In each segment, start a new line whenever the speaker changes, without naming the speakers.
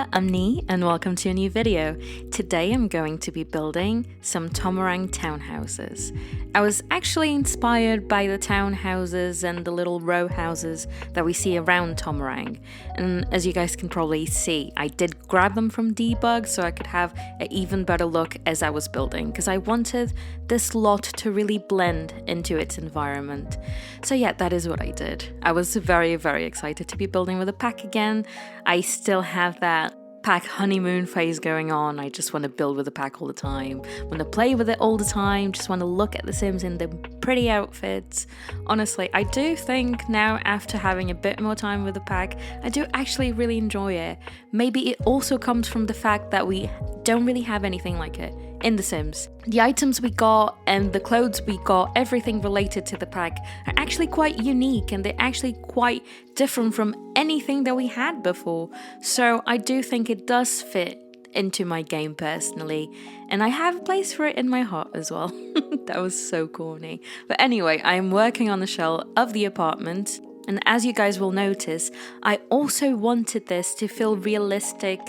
Hiya, I'm Ni and welcome to a new video. Today I'm going to be building some Tomarang townhouses. I was actually inspired by the townhouses and the little row houses that we see around Tomarang. And as you guys can probably see, I did grab them from Debug so I could have an even better look as I was building, because I wanted this lot to really blend into its environment. So yeah, that is what I did. I was very excited to be building with a pack again. I still have that pack honeymoon phase going on. I just want to build with the pack all the time, want to play with it all the time, just want to look at the Sims in the pretty outfits. Honestly, I do think now, after having a bit more time with the pack, I do actually really enjoy it. Maybe it also comes from the fact that we don't really have anything like it in The Sims. The items we got and the clothes we got, everything related to the pack, are actually quite unique, and they're actually quite different from anything that we had before. So I do think it does fit into my game personally, and I have a place for it in my heart as well. That was so corny. But anyway, I am working on the shell of the apartment. And as you guys will notice, I also wanted this to feel realistic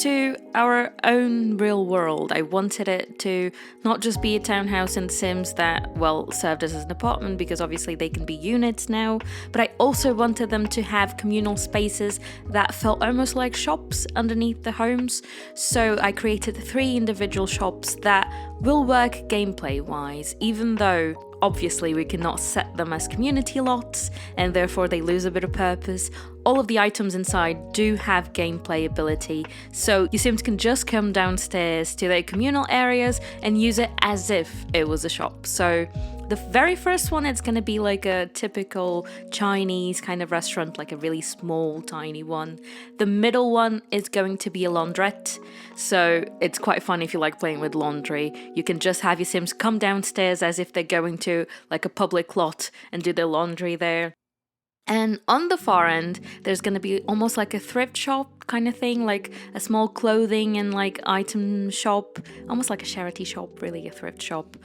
to our own real world. I wanted it to not just be a townhouse in Sims that, well, served as an apartment, because obviously they can be units now, but I also wanted them to have communal spaces that felt almost like shops underneath the homes. So I created 3 individual shops that will work gameplay-wise, even though obviously we cannot set them as community lots, and therefore they lose a bit of purpose. All of the items inside do have gameplay ability, so your Sims can just come downstairs to their communal areas and use it as if it was a shop. So the very first one, it's going to be like a typical Chinese kind of restaurant, like a really small, tiny one. The middle one is going to be a laundrette. So it's quite fun if you like playing with laundry. You can just have your Sims come downstairs as if they're going to like a public lot and do their laundry there. And on the far end, there's going to be almost like a thrift shop kind of thing, like a small clothing and like item shop, almost like a charity shop, really, a thrift shop.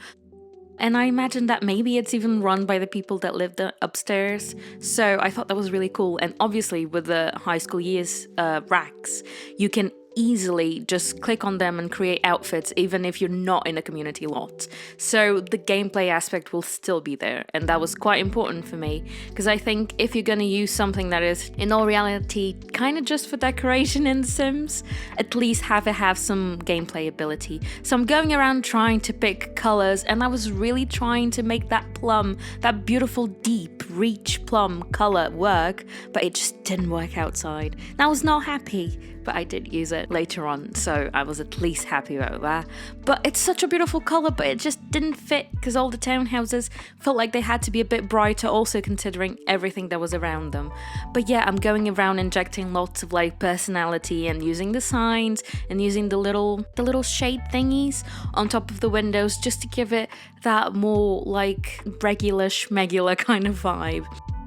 And I imagine that maybe it's even run by the people that live upstairs. So I thought that was really cool. And obviously with the high school years racks, you can easily just click on them and create outfits even if you're not in a community lot. So the gameplay aspect will still be there, and that was quite important for me, because I think if you're going to use something that is in all reality kind of just for decoration in The Sims, at least have it have some gameplay ability. So I'm going around trying to pick colors, and I was really trying to make that plum, that beautiful deep rich plum color work, but it just didn't work outside. And I was not happy, but I did use it later on, so I was at least happy about that. But it's such a beautiful color, but it just didn't fit, because all the townhouses felt like they had to be a bit brighter, also considering everything that was around them. But yeah, I'm going around injecting lots of like personality and using the signs and using the little shade thingies on top of the windows, just to give it that more like regular schmegular kind of vibe.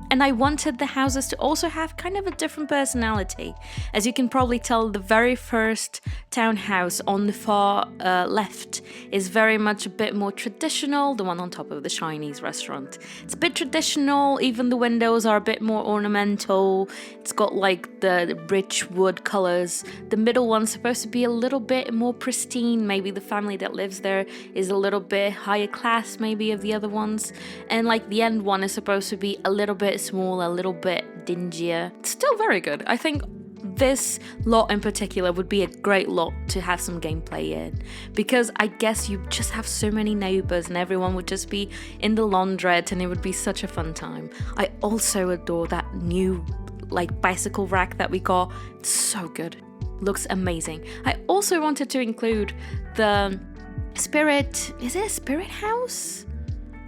And I wanted the houses to also have kind of a different personality. As you can probably tell, the very first townhouse on the far left is very much a bit more traditional, the one on top of the Chinese restaurant. It's a bit traditional, even the windows are a bit more ornamental. It's got like the rich wood colors. The middle one's supposed to be a little bit more pristine. Maybe the family that lives there is a little bit higher class maybe of the other ones. And like the end one is supposed to be a little bit small, a little bit dingier. It's still very good. I think this lot in particular would be a great lot to have some gameplay in, because I guess you just have so many neighbors and everyone would just be in the laundrette and it would be such a fun time. I also adore that new like bicycle rack that we got. It's so good. Looks amazing. I also wanted to include the spirit. Is it a spirit house?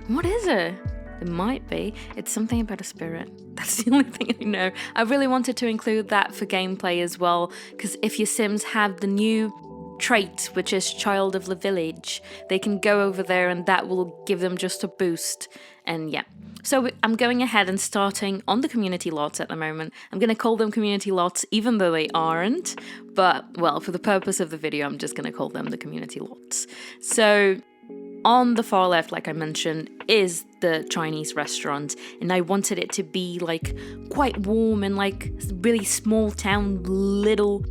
What is it? It might be. It's something about a spirit. That's the only thing I know. I really wanted to include that for gameplay as well, because if your Sims have the new trait, which is Child of the Village, they can go over there and that will give them just a boost. And yeah. So I'm going ahead and starting on the community lots at the moment. I'm going to call them community lots even though they aren't. But, well, for the purpose of the video, I'm just going to call them the community lots. So on the far left, like I mentioned, is the Chinese restaurant, and I wanted it to be like quite warm and like really small town, little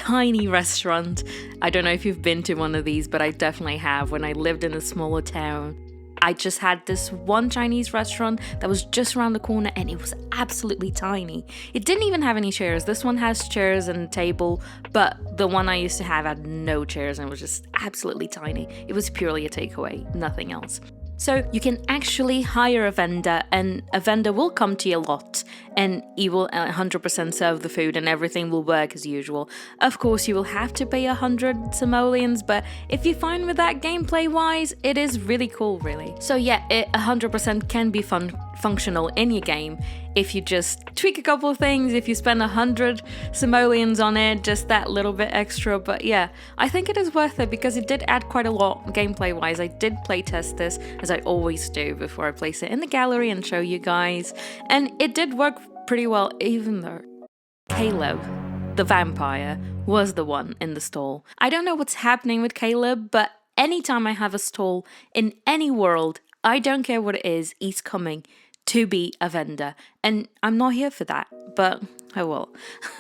tiny restaurant. I don't know if you've been to one of these, but I definitely have when I lived in a smaller town. I just had this one Chinese restaurant that was just around the corner and it was absolutely tiny. It didn't even have any chairs. This one has chairs and a table, but the one I used to have had no chairs and was just absolutely tiny. It was purely a takeaway, nothing else. So you can actually hire a vendor and a vendor will come to your lot and he will 100% serve the food and everything will work as usual. Of course, you will have to pay 100 simoleons, but if you're fine with that gameplay wise, it is really cool, really. So yeah, it 100% can be functional in your game if you just tweak a couple of things, if you spend 100 simoleons on it, just that little bit extra. But yeah, I think it is worth it because it did add quite a lot gameplay wise. I did play test this as I always do before I place it in the gallery and show you guys, and it did work pretty well, even though Caleb, the vampire, was the one in the stall. I don't know what's happening with Caleb, but anytime I have a stall in any world, I don't care what it is, he's coming to be a vendor, and I'm not here for that, but oh well.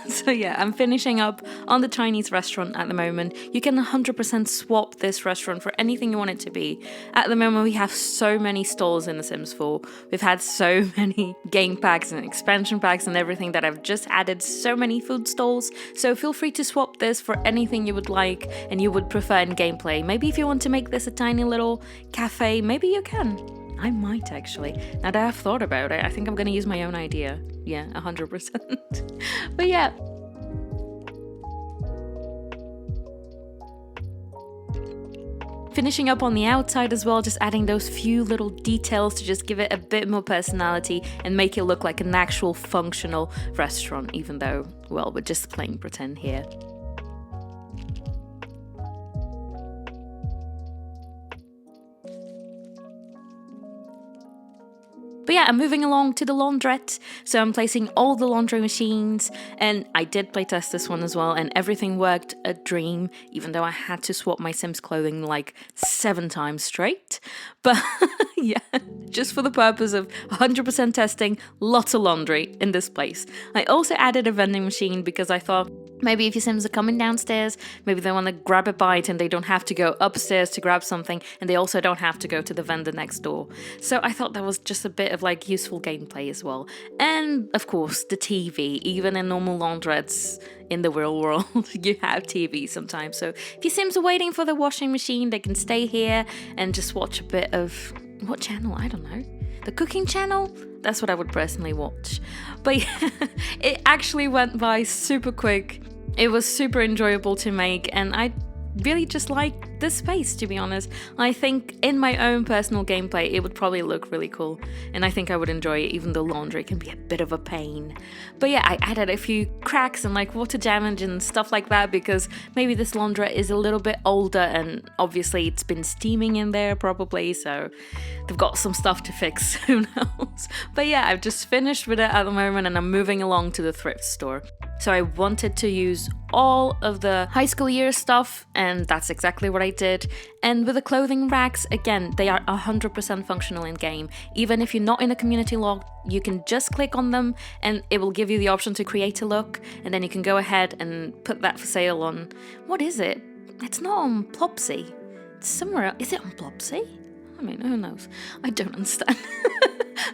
So yeah, I'm finishing up on the Chinese restaurant at the moment. You can 100% swap this restaurant for anything you want it to be. At the moment, we have so many stalls in The Sims 4. We've had so many game packs and expansion packs and everything that I've just added so many food stalls. So feel free to swap this for anything you would like and you would prefer in gameplay. Maybe if you want to make this a tiny little cafe, maybe you can. I might actually. Now that I've thought about it, I think I'm going to use my own idea. Yeah, 100%. But yeah. Finishing up on the outside as well, just adding those few little details to just give it a bit more personality and make it look like an actual functional restaurant, even though, well, we're just playing pretend here. But yeah, I'm moving along to the laundrette, so I'm placing all the laundry machines, and I did playtest this one as well, and everything worked a dream, even though I had to swap my Sims clothing like 7 times straight. But yeah, just for the purpose of 100% testing, lots of laundry in this place. I also added a vending machine because I thought, maybe if your Sims are coming downstairs, maybe they want to grab a bite and they don't have to go upstairs to grab something, and they also don't have to go to the vendor next door. So I thought that was just a bit of like useful gameplay as well. And of course, the TV. Even in normal laundrettes in the real world, you have TV sometimes. So if your Sims are waiting for the washing machine, they can stay here and just watch a bit of, what channel? I don't know. The cooking channel? That's what I would personally watch. But yeah, it actually went by super quick. It was super enjoyable to make, and I really just like this space, to be honest. I think in my own personal gameplay, it would probably look really cool, and I think I would enjoy it, even though laundry can be a bit of a pain. But yeah, I added a few cracks and like water damage and stuff like that because maybe this laundrette is a little bit older and obviously it's been steaming in there probably, so they've got some stuff to fix, who knows. But yeah, I've just finished with it at the moment and I'm moving along to the thrift store. So I wanted to use all of the high school year stuff, and that's exactly what I did. And with the clothing racks, again, they are 100% functional in game. Even if you're not in a community log, you can just click on them and it will give you the option to create a look, and then you can go ahead and put that for sale on, what is it? It's not on Plopsy. It's somewhere, is it on Plopsy? I mean, who knows? I don't understand.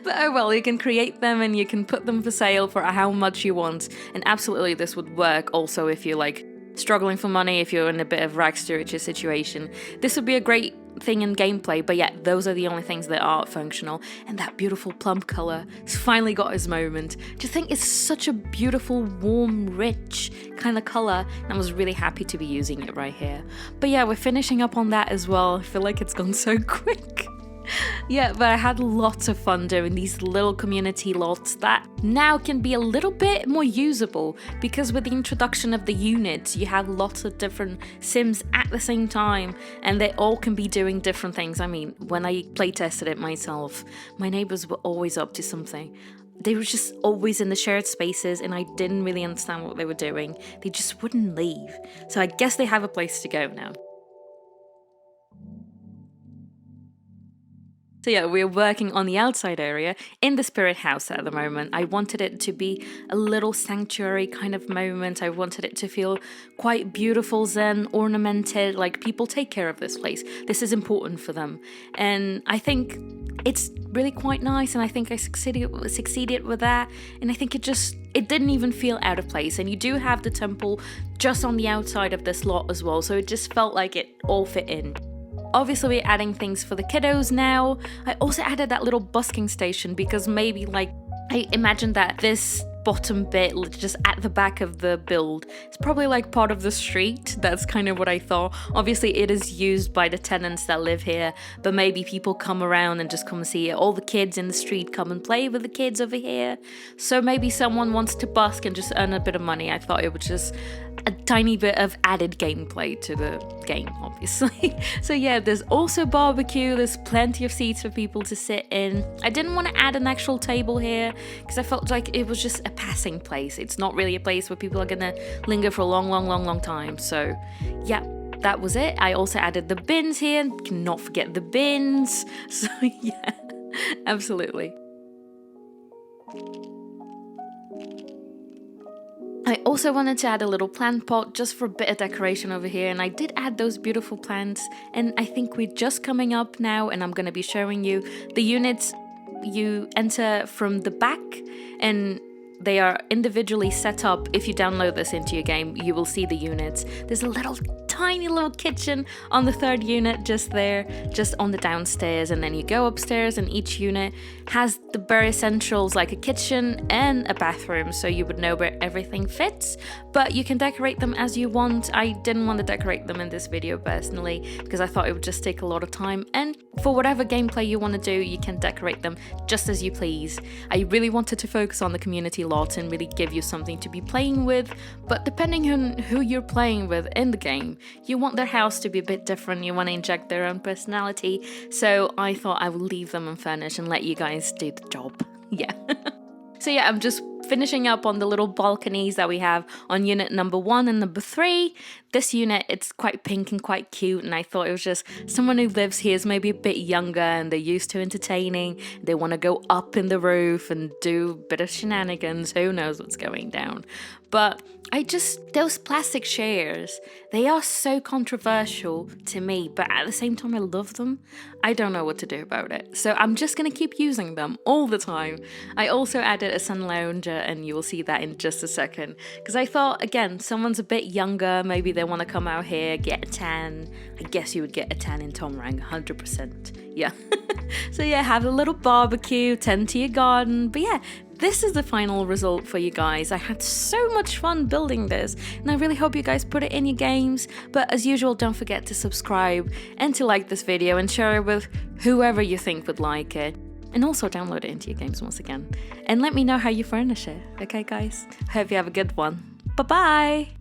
But oh well, you can create them and you can put them for sale for how much you want. And absolutely this would work also if you're like struggling for money, if you're in a bit of rags to riches situation. This would be a great thing in gameplay, but yeah, those are the only things that are functional. And that beautiful plum colour has finally got his moment. Do you think it's such a beautiful, warm, rich kind of colour? And I was really happy to be using it right here. But yeah, we're finishing up on that as well. I feel like it's gone so quick. Yeah, but I had lots of fun doing these little community lots that now can be a little bit more usable because with the introduction of the units, you have lots of different Sims at the same time and they all can be doing different things. I mean, when I playtested it myself, my neighbors were always up to something. They were just always in the shared spaces and I didn't really understand what they were doing. They just wouldn't leave. So I guess they have a place to go now. So yeah, we're working on the outside area in the spirit house at the moment. I wanted it to be a little sanctuary kind of moment. I wanted it to feel quite beautiful, zen, ornamented, like people take care of this place. This is important for them. And I think it's really quite nice, and I think I succeeded with that. And I think it didn't even feel out of place. And you do have the temple just on the outside of this lot as well, so it just felt like it all fit in. Obviously, we're adding things for the kiddos now. I also added that little busking station because maybe, like, I imagined that this bottom bit just at the back of the build is probably like part of the street. That's kind of what I thought. Obviously, it is used by the tenants that live here, but maybe people come around and just come see it. All the kids in the street come and play with the kids over here. So maybe someone wants to busk and just earn a bit of money. I thought it was just a tiny bit of added gameplay to the game, obviously. So yeah, there's also barbecue. There's plenty of seats for people to sit in. I didn't want to add an actual table here because I felt like it was just a passing place. It's not really a place where people are gonna linger for a long time. So yeah, that was it. I also added the bins here. Cannot forget the bins. So yeah, absolutely. I also wanted to add a little plant pot just for a bit of decoration over here, and I did add those beautiful plants, and I think we're just coming up now, and I'm going to be showing you the units. You enter from the back, and they are individually set up. If you download this into your game, you will see the units. There's a tiny little kitchen on the third unit just there, just on the downstairs, and then you go upstairs and each unit has the bare essentials like a kitchen and a bathroom, so you would know where everything fits, but you can decorate them as you want. I didn't want to decorate them in this video personally because I thought it would just take a lot of time, and for whatever gameplay you want to do, you can decorate them just as you please. I really wanted to focus on the community lot and really give you something to be playing with, but depending on who you're playing with in the game, you want their house to be a bit different, you want to inject their own personality, so I thought I would leave them unfurnished and let you guys do the job. Yeah. So yeah, I'm just finishing up on the little balconies that we have on unit number 1 and number 3. This unit, it's quite pink and quite cute, and I thought it was just someone who lives here is maybe a bit younger and they're used to entertaining. They want to go up in the roof and do a bit of shenanigans. Who knows what's going down? But those plastic chairs, they are so controversial to me, but at the same time I love them. I don't know what to do about it, so I'm just gonna keep using them all the time. I also added a sun lounger, and you will see that in just a second, because I thought, again, someone's a bit younger, maybe they want to come out here, get a tan. I guess you would get a tan in Tomarang, 100%. Yeah. So yeah, have a little barbecue, tend to your garden, but yeah, this is the final result for you guys. I had so much fun building this, and I really hope you guys put it in your games. But as usual, don't forget to subscribe and to like this video and share it with whoever you think would like it. And also download it into your games once again. And let me know how you furnish it. Okay, guys? I hope you have a good one. Bye-bye!